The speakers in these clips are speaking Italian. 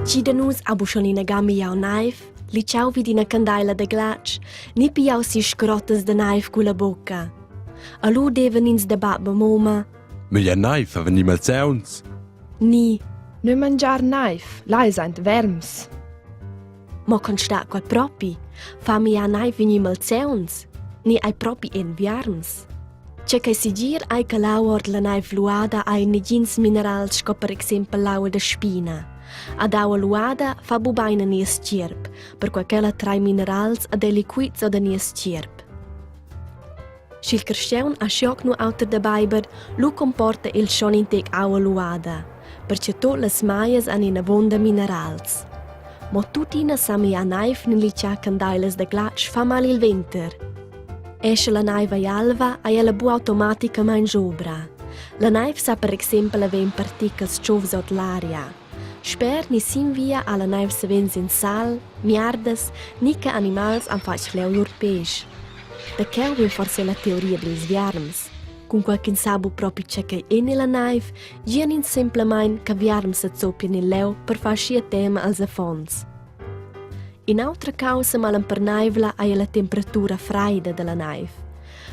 Ci da nus a busciolina gamma jau naif, li ciao vidi una candaila de glatsch, ni piau si scrotas de naif cu la bocca. A lu deven ins debat moma. Ma ja naif a venir mal zauns. Ni, Nu mangiar naif, lai seint verms. mo con sta qua propi, fa mi a naif vini mal zeuns, ni ai propi en viarms. C'è che si gir ai che lauor la naif luada ai negins minerals sco per esempio laua de spina. Ad aua luada fa bubaina nies cierp, per quella trai minerals ad e liquids o da nies cierp. Schil cresceun a scioc nu auter de baiber, lu comporta il schon intec aua luada, perché tot las maias han in abonda minerals. Mo tutina sami a naif ni licia candailas de glatsch fa mal il venter. Esce la naiva e alva e la bu automatica ma in giobra. La naif sa per esempio aver particles ciovs od l'aria. Sper ni sin via alla naif se vens in sal, miardas, ni che animals an fac fleu lor peix. Da cheu vien forse la teoria dils viarms. Con qualche sabu proprio c'è che è nella naif, gian in semplemain che viarms se zoppia nel leu per far scia tema als affons. In altra causa malan per naivla è la temperatura freida della naif.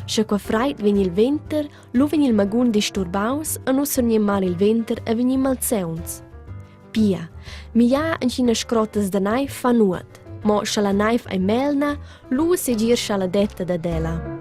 Se qua freid veni il venter, lu veni il magun disturbaus e non sornie mal il venter e veni mal zeuns. Pia, mi ja in cina scrotas da naif fa nuot, mo se la naif è melna, lu se gir se la detta da della.